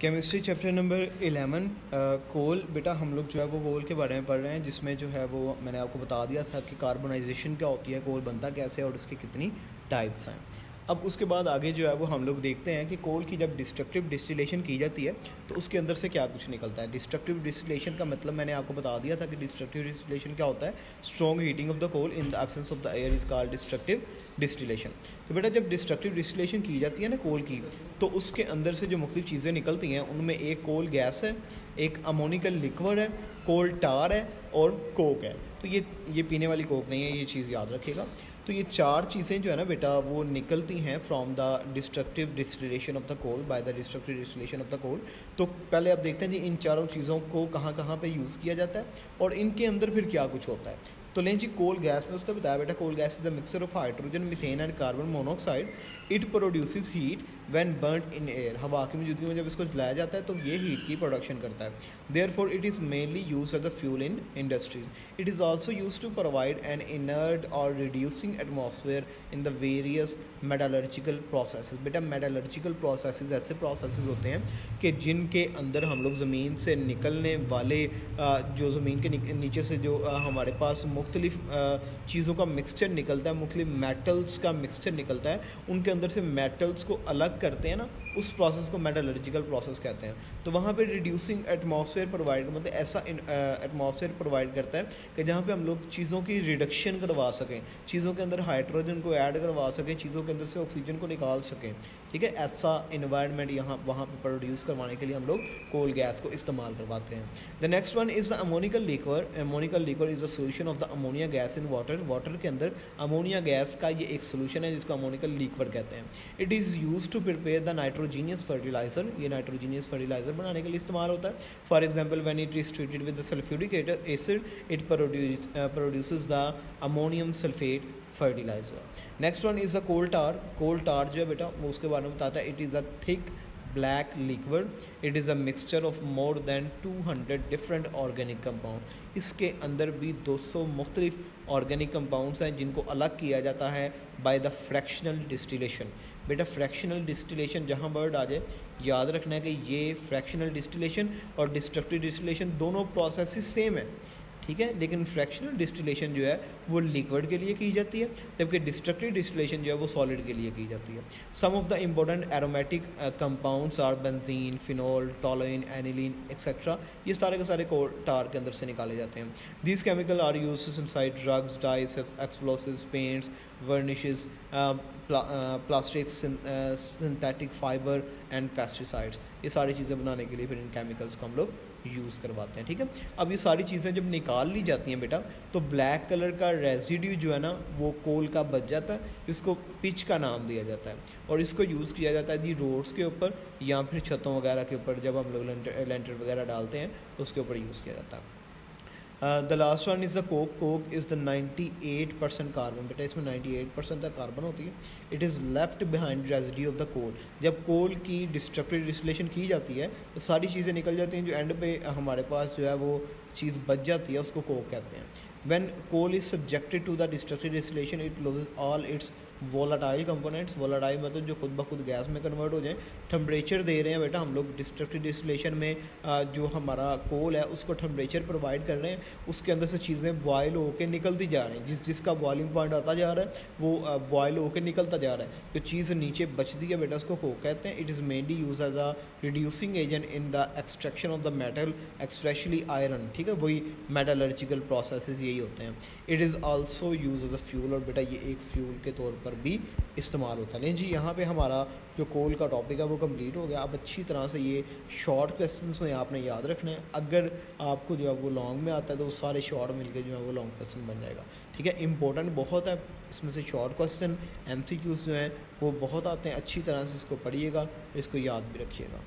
Chemistry chapter number 11 कोल। बेटा हम लोग जो है वो कोल के बारे में पढ़ रहे हैं, जिसमें जो है वो मैंने आपको बता दिया था कि कार्बोनाइजेशन क्या होती है, कोल बनता कैसे है और उसकी कितनी टाइप्स हैं। अब उसके बाद आगे जो है वो हम लोग देखते हैं कि कोल की जब डिस्ट्रक्टिव डिस्टिलेशन की जाती है तो उसके अंदर से क्या कुछ निकलता है। डिस्ट्रक्टिव डिस्टिलेशन का मतलब मैंने आपको बता दिया था कि डिस्ट्रक्टिव डिस्टिलेशन क्या होता है। Strong heating of the coal in the absence of the air is called destructive distillation. तो बेटा जब डिस्ट्रक्टिव डिस्टिलेशन की जाती है ना कोल की, तो उसके अंदर से जो मुख्तलिफ चीज़ें निकलती हैं उनमें एक कोल गैस है, एक अमोनिकल लिक्विड है, कोल टार है और कोक है। तो ये पीने वाली कोक नहीं है, ये चीज़ याद रखिएगा। तो ये चार चीज़ें जो है ना बेटा वो निकलती हैं from the destructive distillation of the coal, by the destructive distillation of the coal. तो पहले आप देखते हैं जी इन चारों चीज़ों को कहाँ कहाँ पे यूज़ किया जाता है और इनके अंदर फिर क्या कुछ होता है। तो लें जी कोल गैस में उसने बताया बेटा coal gas is a mixture of hydrogen, methane and carbon monoxide. It produces heat when burned in air. हवा की मौजूदगी में जब इसको जलाया जाता है तो ये हीट की प्रोडक्शन करता है। Therefore it is mainly use as a fuel in industries. It is also use to provide an inert और reducing atmosphere in the various metallurgical processes. बेटा मेटालर्जिकल प्रोसेसेस ऐसे प्रोसेसेस होते हैं कि जिनके अंदर हम लोग ज़मीन से निकलने वाले जो ज़मीन के नीचे से जो हमारे पास मुख्तलिफ चीज़ों का मिक्सचर निकलता है, मुख्तलिफ मेटल्स का मिक्सचर निकलता है, उनके अंदर से मेटल्स को अलग करते हैं ना, उस प्रोसेस को मेटालर्जिकल प्रोसेस कहते हैं। तो वहाँ पे रिड्यूसिंग एटमॉस्फेयर प्रोवाइड मतलब ऐसा एटमॉस्फेयर प्रोवाइड करता है कि जहाँ पे हम लोग चीज़ों की रिडक्शन करवा सकें, चीज़ों के अंदर हाइड्रोजन को ऐड करवा सकें, चीज़ों के अंदर से ऑक्सीजन को निकाल सकें। ठीक है, ऐसा इन्वायरमेंट वहाँ पे प्रोड्यूस करवाने के लिए हम लोग कोल गैस को इस्तेमाल करवाते हैं। The next one is the ammoniacal liquid. Ammoniacal liquid is the solution of the ammonia gas in water. Water के अंदर अमोनिया गैस का ये एक सोल्यूशन है जिसको अमोनिकल लिक्विड कहते हैं। It is use to prepare the nitrogenous fertiliser. ये नाइट्रोजीनियस फर्टिलाइजर बनाने के लिए इस्तेमाल होता है। For example when it is treated with the sulphuric acid it produces the ammonium sulphate fertiliser. Next one is a coal tar. Coal tar जो है बेटा वो उसके बारे में बताता है। It is a thick black liquid. It is a mixture of more than 200 different organic compound. इसके अंदर भी 200 मुख्तलिफ ऑर्गेनिक कंपाउंड्स हैं जिनको अलग किया जाता है बाय द फ्रैक्शनल डिस्टिलेशन। बेटा फ्रैक्शनल डिस्टिलेशन जहाँ वर्ड आ जाए याद रखना है कि ये फ्रैक्शनल डिस्टिलेशन और डिस्ट्रक्टिव डिस्टिलेशन दोनों प्रोसेसेस सेम है, ठीक है, लेकिन फ्रैक्शनल डिस्टिलेशन जो है वो लिक्विड के लिए की जाती है, जबकि डिस्ट्रक्टिव डिस्टिलेशन जो है वो सॉलिड के लिए की जाती है। Some of the important aromatic compounds are benzene, phenol, toluene, aniline etcetera. ये सारे के सारे कोल टार के अंदर से निकाले जाते हैं। These chemical are used inside drugs, dyes, explosives, paints, varnishes, plastic, synthetic fibre and pesticides. ये सारी चीज़ें बनाने के लिए फिर इन केमिकल्स को हम लोग यूज़ करवाते हैं। ठीक है, अब ये सारी चीज़ें जब निकाल ली जाती हैं बेटा तो ब्लैक कलर का रेजिड्यू जो है ना वो कोल का बच जाता है। इसको पिच का नाम दिया जाता है और इसको यूज़ किया जाता है जी रोड्स के ऊपर या फिर छतों वगैरह के ऊपर। जब हम लोग लेंटर वगैरह डालते हैं तो उसके ऊपर यूज़ किया जाता है। The last one is the coke. Coke is the 98% carbon. बेटा इसमें 98% तक कार्बन होती है। It is left behind residue of the coal. जब कोल की डिस्ट्रक्टिव डिस्टिलेशन की जाती है तो सारी चीज़ें निकल जाती हैं, जो एंड पे हमारे पास जो है वो चीज़ बच जाती है उसको कोक कहते हैं। When coal is subjected to the destructive distillation, it loses all its volatile components। volatile मतलब जो खुद ब खुद गैस में कन्वर्ट हो जाए। टेम्परेचर दे रहे हैं बेटा हम लोग डिस्ट्रक्टिव डिस्टिलेशन में, जो हमारा कोल है उसको टेम्परेचर प्रोवाइड कर रहे हैं, उसके अंदर से चीज़ें बॉयल होकर निकलती जा रही हैं। जिसका बॉइलिंग पॉइंट आता जा रहा है वो बॉयल होकर निकलता जा रहा है। जो चीज़ नीचे बचती है बेटा उसको कोक कहते हैं। It is mainly use as a reducing agent in the extraction of the metal especially iron. ठीक है, वही मेटालर्जिकल प्रोसेसेस यही होते हैं। It is also use as a fuel. और बेटा ये एक फ्यूल के तौर पर भी इस्तेमाल होता है। नहीं जी, यहाँ पे हमारा जो कोल का टॉपिक है वो कंप्लीट हो गया। अब अच्छी तरह से ये शॉर्ट क्वेश्चंस में आपने याद रखना है। अगर आपको जो है वो लॉन्ग में आता है तो वो सारे शॉर्ट मिलके जो है वो लॉन्ग क्वेश्चन बन जाएगा। ठीक है, इंपॉर्टेंट बहुत है इसमें से शॉर्ट क्वेश्चन, MCQs जो हैं वो बहुत आते हैं। अच्छी तरह से इसको पढ़िएगा, इसको याद भी रखिएगा।